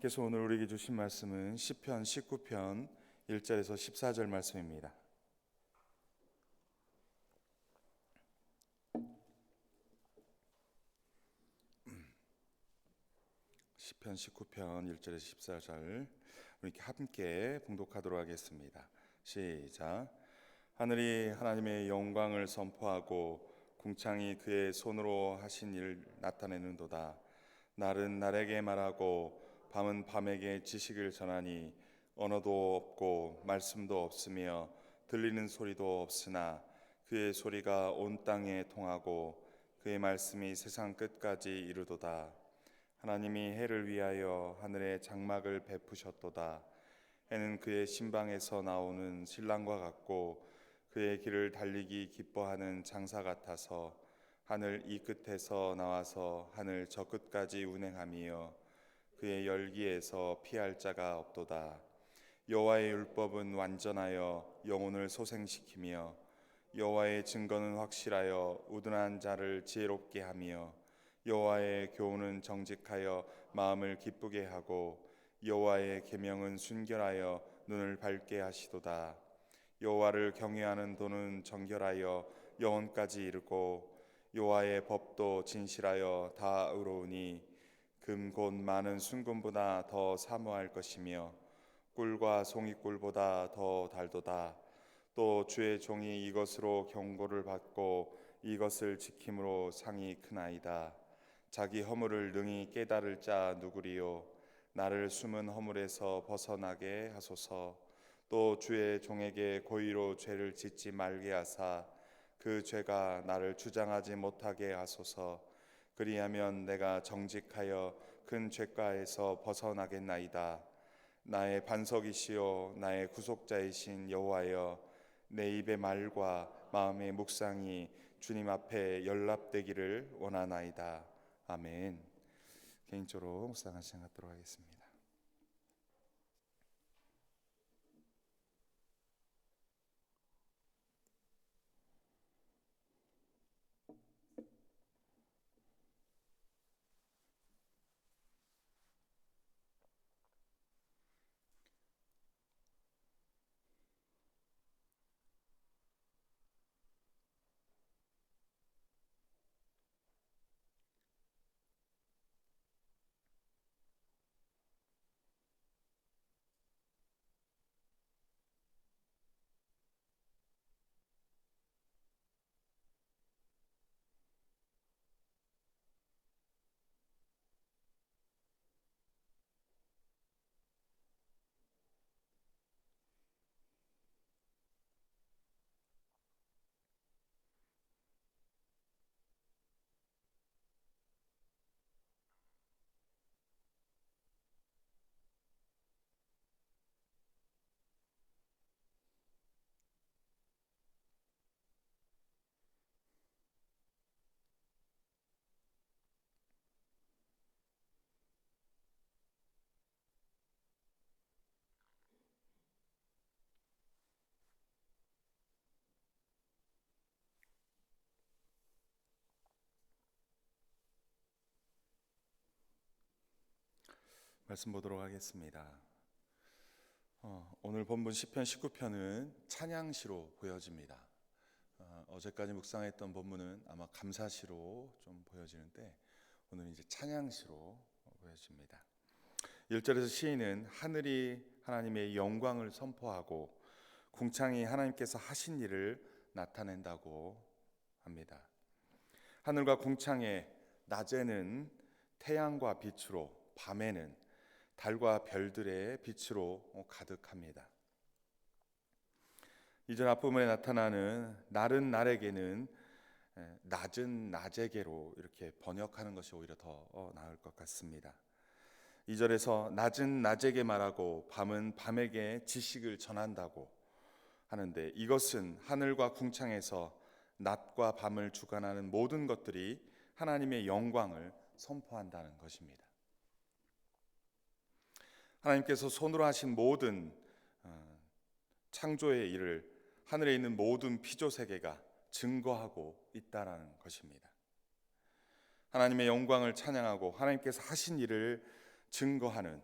하나님께서 오늘 우리에게 주신 말씀은 시편 19편 1절에서 14절 말씀입니다. 시편 19편 1절에서 14절 우리 함께 봉독하도록 하겠습니다. 시작. 하늘이 하나님의 영광을 선포하고 궁창이 그의 손으로 하신 일 나타내는도다. 날은 날에게 말하고 밤은 밤에게 지식을 전하니 언어도 없고 말씀도 없으며 들리는 소리도 없으나 그의 소리가 온 땅에 통하고 그의 말씀이 세상 끝까지 이르도다. 하나님이 해를 위하여 하늘에 장막을 베푸셨도다. 해는 그의 신방에서 나오는 신랑과 같고 그의 길을 달리기 기뻐하는 장사 같아서 하늘 이 끝에서 나와서 하늘 저 끝까지 운행하며 그의 열기에서 피할 자가 없도다. 여호와의 율법은 완전하여 영혼을 소생시키며 여호와의 증거는 확실하여 우둔한 자를 지혜롭게 하며 여호와의 교훈은 정직하여 마음을 기쁘게 하고 여호와의 계명은 순결하여 눈을 밝게 하시도다. 여호와를 경외하는 도는 정결하여 영혼까지 이르고 여호와의 법도 진실하여 다 의로우니 금 곧 많은 순금보다 더 사모할 것이며 꿀과 송이꿀보다 더 달도다. 또 주의 종이 이것으로 경고를 받고 이것을 지킴으로 상이 크나이다. 자기 허물을 능히 깨달을 자 누구리요? 나를 숨은 허물에서 벗어나게 하소서. 또 주의 종에게 고의로 죄를 짓지 말게 하사 그 죄가 나를 주장하지 못하게 하소서. 그리하면 내가 정직하여 큰 죄가에서 벗어나겠나이다. 나의 반석이시요 나의 구속자이신 여호와여, 내 입의 말과 마음의 묵상이 주님 앞에 연락되기를 원하나이다. 아멘. 개인적으로 묵상한 시간 갖도록 하겠습니다. 말씀 보도록 하겠습니다. 오늘 본문 시편 19편은 찬양시로 보여집니다. 어제까지 묵상했던 본문은 아마 감사시로 좀 보여지는데 오늘은 이제 찬양시로 보여집니다. 1절에서 시인은 하늘이 하나님의 영광을 선포하고 궁창이 하나님께서 하신 일을 나타낸다고 합니다. 하늘과 궁창에 낮에는 태양과 빛으로, 밤에는 달과 별들의 빛으로 가득합니다. 2절 앞부분에 나타나는 날은 날에게는 낮은 낮에게로 이렇게 번역하는 것이 오히려 더 나을 것 같습니다. 2절에서 낮은 낮에게 말하고 밤은 밤에게 지식을 전한다고 하는데, 이것은 하늘과 궁창에서 낮과 밤을 주관하는 모든 것들이 하나님의 영광을 선포한다는 것입니다. 하나님께서 손으로 하신 모든 창조의 일을 하늘에 있는 모든 피조세계가 증거하고 있다라는 것입니다. 하나님의 영광을 찬양하고 하나님께서 하신 일을 증거하는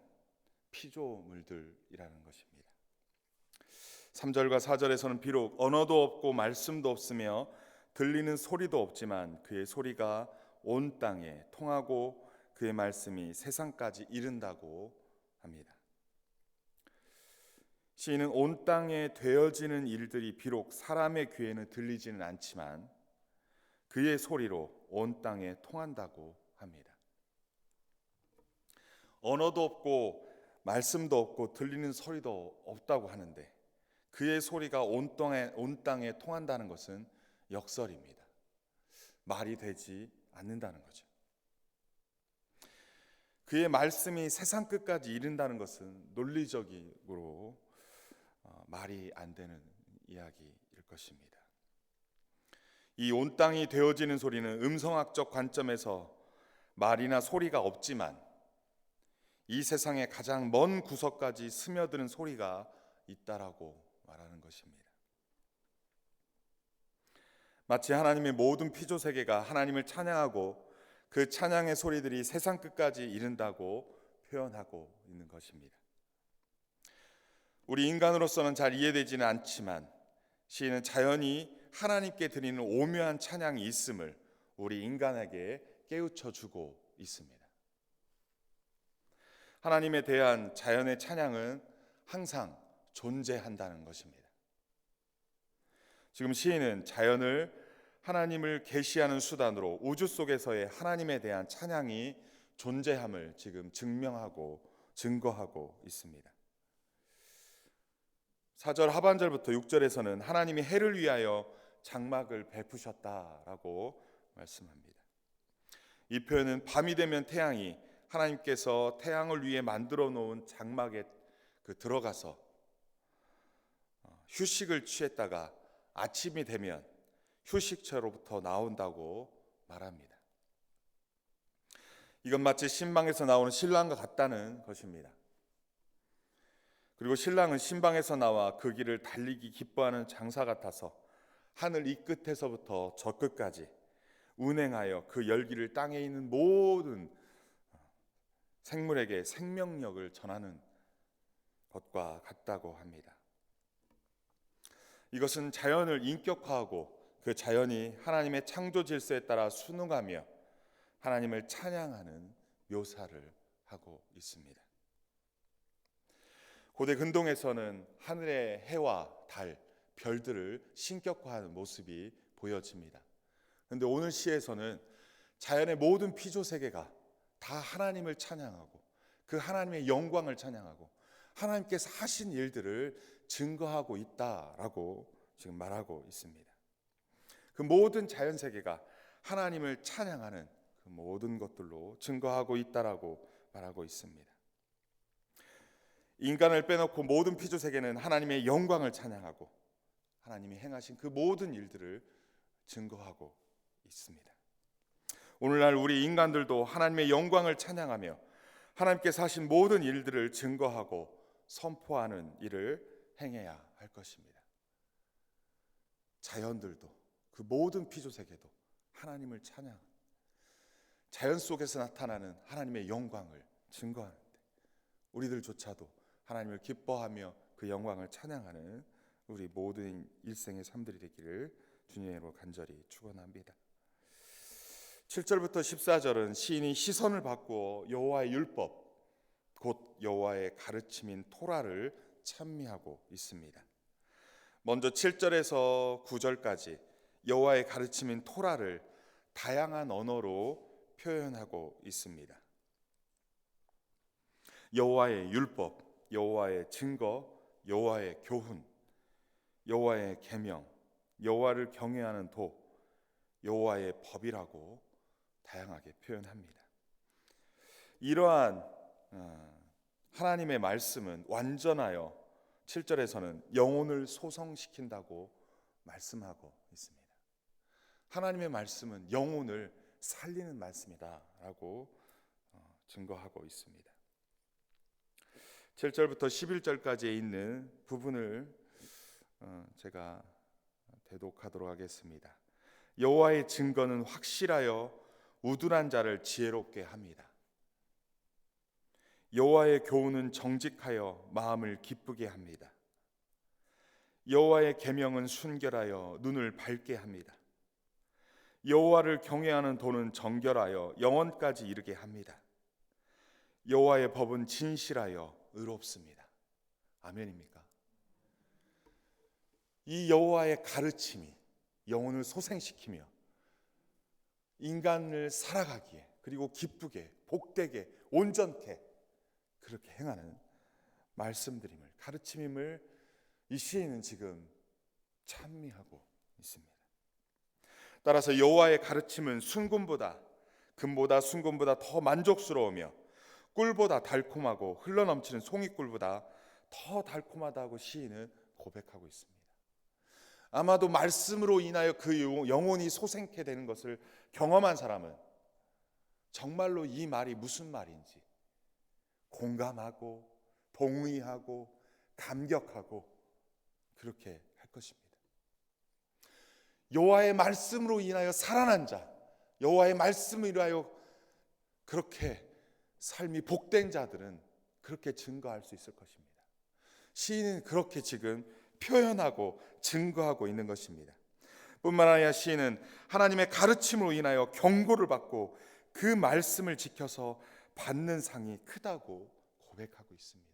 피조물들이라는 것입니다. 3절과 4절에서는 비록 언어도 없고 말씀도 없으며 들리는 소리도 없지만 그의 소리가 온 땅에 통하고 그의 말씀이 세상까지 이른다고 합니다. 시인은 온 땅에 되어지는 일들이 비록 사람의 귀에는 들리지는 않지만 그의 소리로 온 땅에 통한다고 합니다. 언어도 없고 말씀도 없고 들리는 소리도 없다고 하는데 그의 소리가 온 땅에 통한다는 것은 역설입니다. 말이 되지 않는다는 거죠. 그의 말씀이 세상 끝까지 이른다는 것은 논리적으로 말이 안 되는 이야기일 것입니다. 이 온 땅이 되어지는 소리는 음성학적 관점에서 말이나 소리가 없지만 이 세상의 가장 먼 구석까지 스며드는 소리가 있다라고 말하는 것입니다. 마치 하나님의 모든 피조 세계가 하나님을 찬양하고 그 찬양의 소리들이 세상 끝까지 이른다고 표현하고 있는 것입니다. 우리 인간으로서는 잘 이해되지는 않지만 시인은 자연이 하나님께 드리는 오묘한 찬양이 있음을 우리 인간에게 깨우쳐 주고 있습니다. 하나님에 대한 자연의 찬양은 항상 존재한다는 것입니다. 지금 시인은 자연을 하나님을 계시하는 수단으로 우주 속에서의 하나님에 대한 찬양이 존재함을 지금 증명하고 증거하고 있습니다. 4절 하반절부터 6절에서는 하나님이 해를 위하여 장막을 베푸셨다라고 말씀합니다. 이 표현은 밤이 되면 태양이 하나님께서 태양을 위해 만들어 놓은 장막에 들어가서 휴식을 취했다가 아침이 되면 휴식처로부터 나온다고 말합니다. 이건 마치 신방에서 나오는 신랑과 같다는 것입니다. 그리고 신랑은 신방에서 나와 그 길을 달리기 기뻐하는 장사 같아서 하늘 이 끝에서부터 저 끝까지 운행하여 그 열기를 땅에 있는 모든 생물에게 생명력을 전하는 것과 같다고 합니다. 이것은 자연을 인격화하고 그 자연이 하나님의 창조 질서에 따라 순응하며 하나님을 찬양하는 묘사를 하고 있습니다. 고대 근동에서는 하늘의 해와 달, 별들을 신격화하는 모습이 보여집니다. 그런데 오늘 시에서는 자연의 모든 피조 세계가 다 하나님을 찬양하고 그 하나님의 영광을 찬양하고 하나님께서 하신 일들을 증거하고 있다라고 지금 말하고 있습니다. 그 모든 자연 세계가 하나님을 찬양하는 그 모든 것들로 증거하고 있다라고 말하고 있습니다. 인간을 빼놓고 모든 피조 세계는 하나님의 영광을 찬양하고 하나님이 행하신 그 모든 일들을 증거하고 있습니다. 오늘날 우리 인간들도 하나님의 영광을 찬양하며 하나님께서 하신 모든 일들을 증거하고 선포하는 일을 행해야 할 것입니다. 자연들도 그 모든 피조 세계도 하나님을 찬양, 자연 속에서 나타나는 하나님의 영광을 증거하는데 우리들조차도 하나님을 기뻐하며 그 영광을 찬양하는 우리 모든 일생의 삶들이 되기를 주님으로 간절히 축원합니다. 7절부터 14절은 시인이 시선을 바꾸어 여호와의 율법, 곧 여호와의 가르침인 토라를 찬미하고 있습니다. 먼저 7절에서 9절까지 여호와의 가르침인 토라를 다양한 언어로 표현하고 있습니다. 여호와의 율법, 여호와의 증거, 여호와의 교훈, 여호와의 계명, 여호와를 경외하는 도, 여호와의 법이라고 다양하게 표현합니다. 이러한 하나님의 말씀은 완전하여 7절에서는 영혼을 소성시킨다고 말씀하고 있습니다. 하나님의 말씀은 영혼을 살리는 말씀이다라고 증거하고 있습니다. 7절부터 11절까지에 있는 부분을 제가 대독하도록 하겠습니다. 여호와의 증거는 확실하여 우둔한 자를 지혜롭게 합니다. 여호와의 교훈은 정직하여 마음을 기쁘게 합니다. 여호와의 계명은 순결하여 눈을 밝게 합니다. 여호와를 경외하는 도는 정결하여 영원까지 이르게 합니다. 여호와의 법은 진실하여 의롭습니다. 아멘입니까? 이 여호와의 가르침이 영혼을 소생시키며 인간을 살아가기에, 그리고 기쁘게, 복되게, 온전케 그렇게 행하는 말씀드림을, 가르침임을 이 시인은 지금 찬미하고 있습니다. 따라서 여호와의 가르침은 순금보다, 금보다 순금보다 더 만족스러우며 꿀보다 달콤하고 흘러넘치는 송이꿀보다 더 달콤하다고 시인은 고백하고 있습니다. 아마도 말씀으로 인하여 그 영혼이 소생케 되는 것을 경험한 사람은 정말로 이 말이 무슨 말인지 공감하고 동의하고 감격하고 그렇게 할 것입니다. 여호와의 말씀으로 인하여 살아난 자, 여호와의 말씀으로 인하여 그렇게 삶이 복된 자들은 그렇게 증거할 수 있을 것입니다. 시인은 그렇게 지금 표현하고 증거하고 있는 것입니다. 뿐만 아니라 시인은 하나님의 가르침으로 인하여 경고를 받고 그 말씀을 지켜서 받는 상이 크다고 고백하고 있습니다.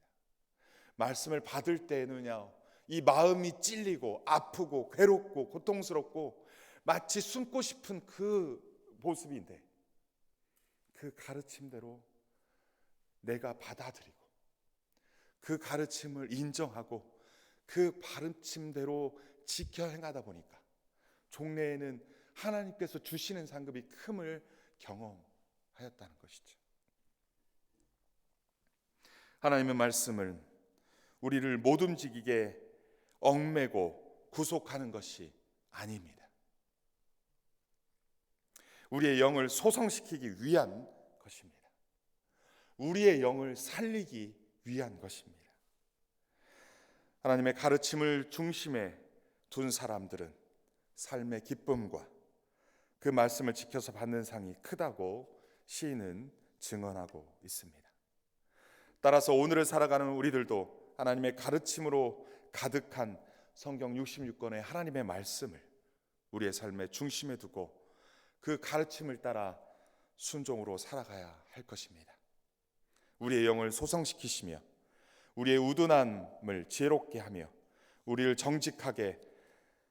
말씀을 받을 때에는요, 이 마음이 찔리고 아프고 괴롭고 고통스럽고 마치 숨고 싶은 그 모습인데, 그 가르침대로 내가 받아들이고 그 가르침을 인정하고 그 가르침대로 지켜 행하다 보니까 종래에는 하나님께서 주시는 상급이 큼을 경험하였다는 것이죠. 하나님의 말씀은 우리를 못 움직이게 얽매고 구속하는 것이 아닙니다. 우리의 영을 소성시키기 위한 것입니다. 우리의 영을 살리기 위한 것입니다. 하나님의 가르침을 중심에 둔 사람들은 삶의 기쁨과 그 말씀을 지켜서 받는 상이 크다고 시인은 증언하고 있습니다. 따라서 오늘을 살아가는 우리들도 하나님의 가르침으로 가득한 성경 66권의 하나님의 말씀을 우리의 삶의 중심에 두고 그 가르침을 따라 순종으로 살아가야 할 것입니다. 우리의 영을 소성시키시며 우리의 우둔함을 지혜롭게 하며 우리를 정직하게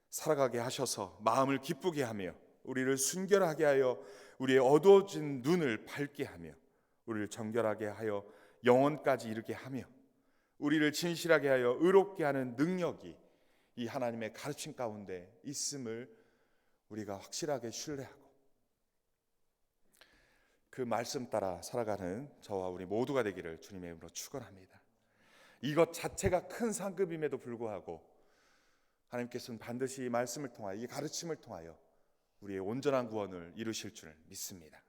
살아가게 하셔서 마음을 기쁘게 하며 우리를 순결하게 하여 우리의 어두워진 눈을 밝게 하며 우리를 정결하게 하여 영원까지 이르게 하며 우리를 진실하게 하여 의롭게 하는 능력이 이 하나님의 가르침 가운데 있음을 우리가 확실하게 신뢰하고 그 말씀 따라 살아가는 저와 우리 모두가 되기를 주님의 이름으로 축원합니다. 이것 자체가 큰 상급임에도 불구하고 하나님께서는 반드시 이 말씀을 통하여, 이 가르침을 통하여 우리의 온전한 구원을 이루실 줄 믿습니다.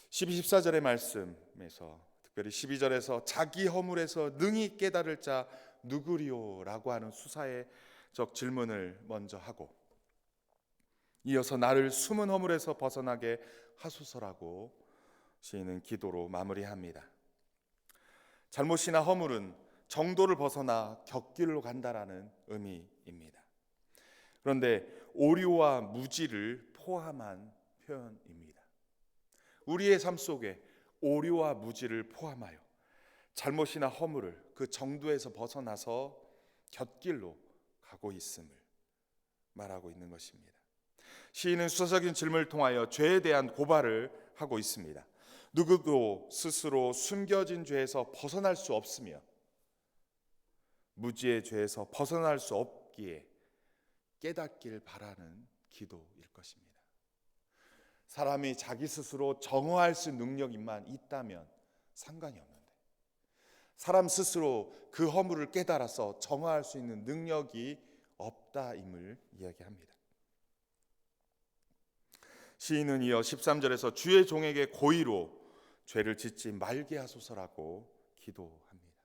12, 14절의 말씀에서 특별히 12절에서 자기 허물에서 능히 깨달을 자 누구리요? 라고 하는 수사의적 질문을 먼저 하고 이어서 나를 숨은 허물에서 벗어나게 하소서라고 시인은 기도로 마무리합니다. 잘못이나 허물은 정도를 벗어나 곁길로 간다라는 의미입니다. 그런데 오류와 무지를 포함한 표현입니다. 우리의 삶 속에 오류와 무지를 포함하여 잘못이나 허물을 그 정도에서 벗어나서 곁길로 가고 있음을 말하고 있는 것입니다. 시인은 수사적인 질문을 통하여 죄에 대한 고발을 하고 있습니다. 누구도 스스로 숨겨진 죄에서 벗어날 수 없으며 무지의 죄에서 벗어날 수 없기에 깨닫길 바라는 기도일 것입니다. 사람이 자기 스스로 정화할 수 있는 능력만 있다면 상관이 없는데 사람 스스로 그 허물을 깨달아서 정화할 수 있는 능력이 없다임을 이야기합니다. 시인은 이어 13절에서 주의 종에게 고의로 죄를 짓지 말게 하소서라고 기도합니다.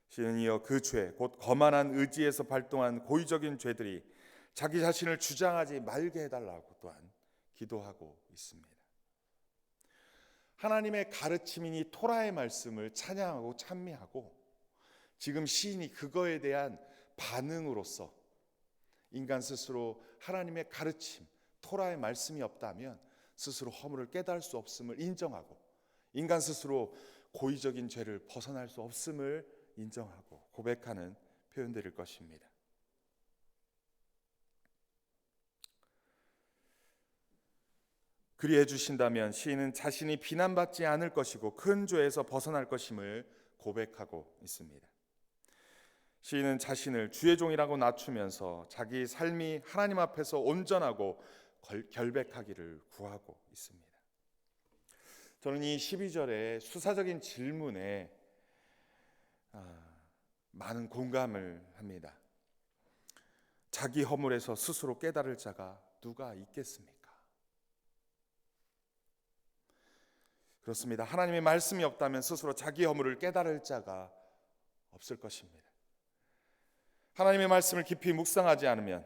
시인은 이어 그 죄, 곧 거만한 의지에서 발동한 고의적인 죄들이 자기 자신을 주장하지 말게 해달라고 또한 기도하고 있습니다. 하나님의 가르침이니 토라의 말씀을 찬양하고 찬미하고, 지금 시인이 그거에 대한 반응으로서 인간 스스로 하나님의 가르침, 토라의 말씀이 없다면 스스로 허물을 깨달을 수 없음을 인정하고, 인간 스스로 고의적인 죄를 벗어날 수 없음을 인정하고 고백하는 표현들일 것입니다. 그리해 주신다면 시인은 자신이 비난받지 않을 것이고 큰 죄에서 벗어날 것임을 고백하고 있습니다. 시인은 자신을 주의 종이라고 낮추면서 자기 삶이 하나님 앞에서 온전하고 결백하기를 구하고 있습니다. 저는 이 12절의 수사적인 질문에 많은 공감을 합니다. 자기 허물에서 스스로 깨달을 자가 누가 있겠습니까? 그렇습니다. 하나님의 말씀이 없다면 스스로 자기 허물을 깨달을 자가 없을 것입니다. 하나님의 말씀을 깊이 묵상하지 않으면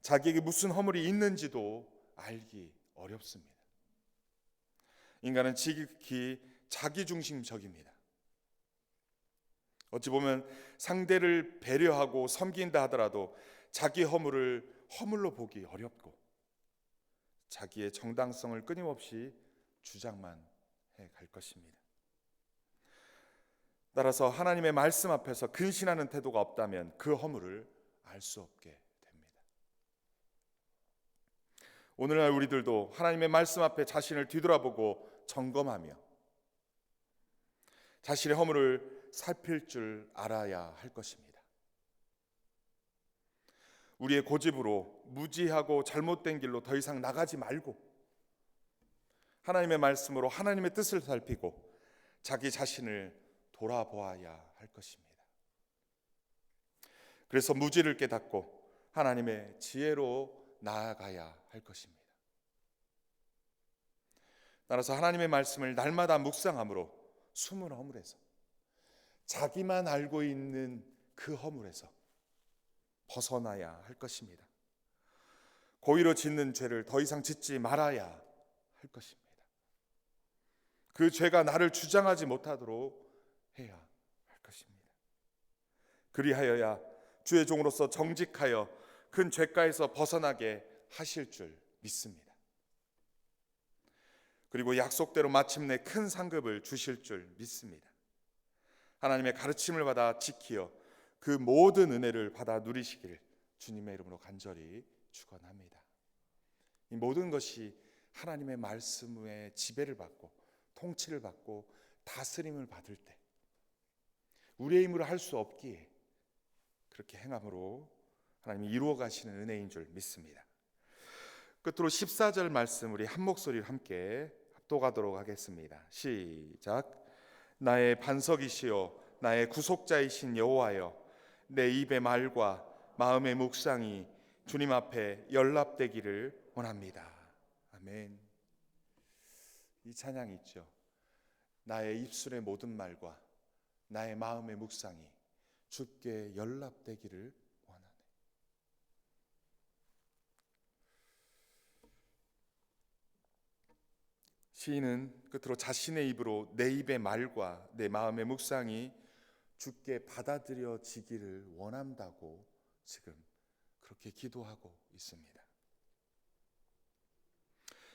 자기에게 무슨 허물이 있는지도 알기 어렵습니다. 인간은 지극히 자기중심적입니다. 어찌 보면 상대를 배려하고 섬긴다 하더라도 자기 허물을 허물로 보기 어렵고, 자기의 정당성을 끊임없이 주장만 해갈 것입니다. 따라서 하나님의 말씀 앞에서 근신하는 태도가 없다면 그 허물을 알 수 없게 됩니다. 오늘날 우리들도 하나님의 말씀 앞에 자신을 뒤돌아보고 점검하며 자신의 허물을 살필 줄 알아야 할 것입니다. 우리의 고집으로 무지하고 잘못된 길로 더 이상 나가지 말고 하나님의 말씀으로 하나님의 뜻을 살피고 자기 자신을 돌아보아야 할 것입니다. 그래서 무지를 깨닫고 하나님의 지혜로 나아가야 할 것입니다. 따라서 하나님의 말씀을 날마다 묵상함으로 숨은 허물에서, 자기만 알고 있는 그 허물에서 벗어나야 할 것입니다. 고의로 짓는 죄를 더 이상 짓지 말아야 할 것입니다. 그 죄가 나를 주장하지 못하도록 해야 할 것입니다. 그리하여야 주의 종으로서 정직하여 큰 죄가에서 벗어나게 하실 줄 믿습니다. 그리고 약속대로 마침내 큰 상급을 주실 줄 믿습니다. 하나님의 가르침을 받아 지키어 그 모든 은혜를 받아 누리시기를 주님의 이름으로 간절히 축원합니다. 이 모든 것이 하나님의 말씀의 지배를 받고 통치를 받고 다스림을 받을 때 우리의 힘으로 할 수 없기에 그렇게 행함으로 하나님이 이루어 가시는 은혜인 줄 믿습니다. 끝으로 14절 말씀 우리 한 목소리로 함께 합독하도록 하겠습니다. 시작. 나의 반석이시요 나의 구속자이신 여호와여, 내 입의 말과 마음의 묵상이 주님 앞에 연락되기를 원합니다. 아멘. 이 찬양이 있죠. 나의 입술의 모든 말과 나의 마음의 묵상이 주께 연락되기를 원하네. 시인은 끝으로 자신의 입으로 내 입의 말과 내 마음의 묵상이 주께 받아들여지기를 원한다고 지금 그렇게 기도하고 있습니다.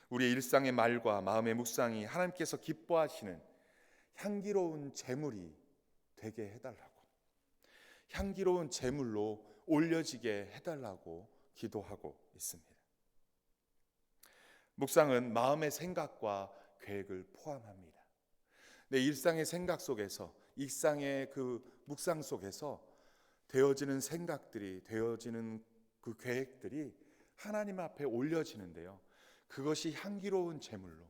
우리의 일상의 말과 마음의 묵상이 하나님께서 기뻐하시는 향기로운 제물이 되게 해달라고, 향기로운 제물로 올려지게 해달라고 기도하고 있습니다. 묵상은 마음의 생각과 계획을 포함합니다. 내 일상의 생각 속에서, 일상의 그 묵상 속에서 되어지는 생각들이, 되어지는 그 계획들이 하나님 앞에 올려지는데요, 그것이 향기로운 제물로,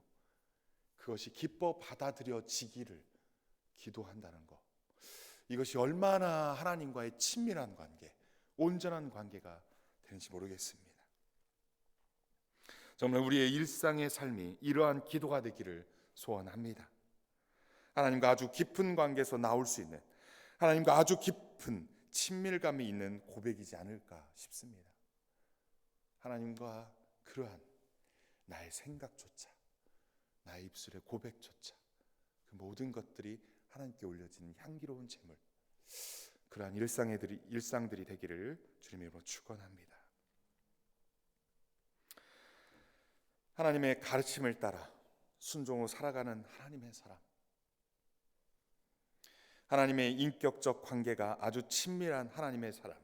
그것이 기뻐 받아들여지기를 기도한다는 것, 이것이 얼마나 하나님과의 친밀한 관계, 온전한 관계가 되는지 모르겠습니다. 정말 우리의 일상의 삶이 이러한 기도가 되기를 소원합니다. 하나님과 아주 깊은 관계에서 나올 수 있는, 하나님과 아주 깊은 친밀감이 있는 고백이지 않을까 싶습니다. 하나님과 그러한 나의 생각조차, 나의 입술의 고백조차 그 모든 것들이 하나님께 올려지는 향기로운 제물, 그러한 일상들이 되기를 주님의 이름으로 축원합니다. 하나님의 가르침을 따라 순종으로 살아가는 하나님의 사람, 하나님의 인격적 관계가 아주 친밀한 하나님의 사람,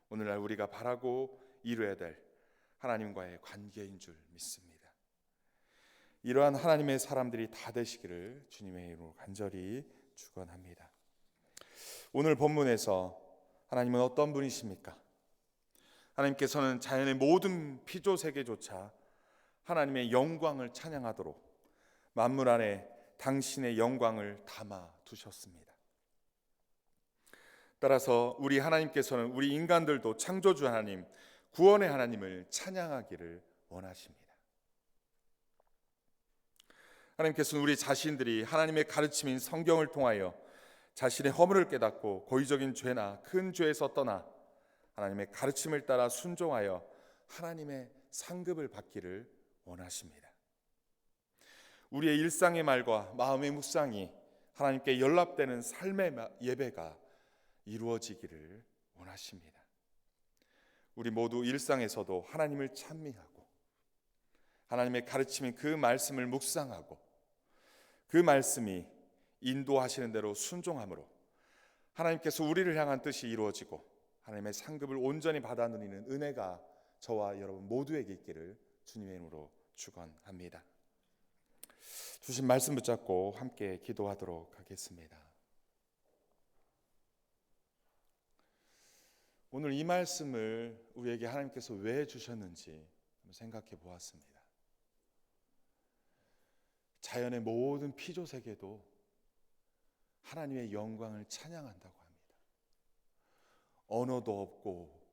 오늘날 우리가 바라고 이루어야 될 하나님과의 관계인 줄 믿습니다. 이러한 하나님의 사람들이 다 되시기를 주님의 이름으로 간절히 축원합니다. 오늘 본문에서 하나님은 어떤 분이십니까? 하나님께서는 자연의 모든 피조세계조차 하나님의 영광을 찬양하도록 만물 안에 당신의 영광을 담아 두셨습니다. 따라서 우리 하나님께서는 우리 인간들도 창조주 하나님, 구원의 하나님을 찬양하기를 원하십니다. 하나님께서는 우리 자신들이 하나님의 가르침인 성경을 통하여 자신의 허물을 깨닫고 고의적인 죄나 큰 죄에서 떠나 하나님의 가르침을 따라 순종하여 하나님의 상급을 받기를 원하십니다. 우리의 일상의 말과 마음의 묵상이 하나님께 연락되는 삶의 예배가 이루어지기를 원하십니다. 우리 모두 일상에서도 하나님을 찬미하고 하나님의 가르침인 그 말씀을 묵상하고 그 말씀이 인도하시는 대로 순종함으로 하나님께서 우리를 향한 뜻이 이루어지고 하나님의 상급을 온전히 받아 누리는 은혜가 저와 여러분 모두에게 있기를 주님의 이름으로 축원합니다. 주신 말씀 붙잡고 함께 기도하도록 하겠습니다. 오늘 이 말씀을 우리에게 하나님께서 왜 주셨는지 생각해 보았습니다. 자연의 모든 피조세계도 하나님의 영광을 찬양한다고 합니다. 언어도 없고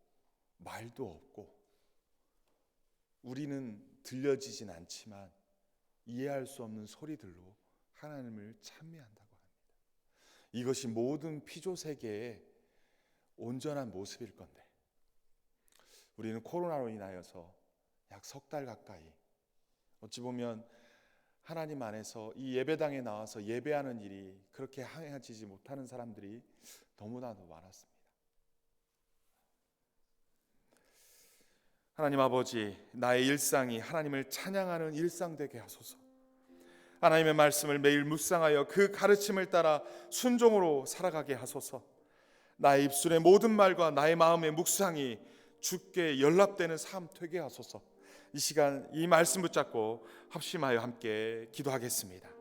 말도 없고 우리는 들려지진 않지만 이해할 수 없는 소리들로 하나님을 찬미한다고 합니다. 이것이 모든 피조세계의 온전한 모습일 건데 우리는 코로나로 인하여서 약 석 달 가까이 어찌 보면 하나님 안에서 이 예배당에 나와서 예배하는 일이 그렇게 행해지지 못하는 사람들이 너무나도 많았습니다. 하나님 아버지, 나의 일상이 하나님을 찬양하는 일상 되게 하소서. 하나님의 말씀을 매일 묵상하여 그 가르침을 따라 순종으로 살아가게 하소서. 나의 입술의 모든 말과 나의 마음의 묵상이 주께 연락되는 삶 되게 하소서. 이 시간 이 말씀 붙잡고 합심하여 함께 기도하겠습니다.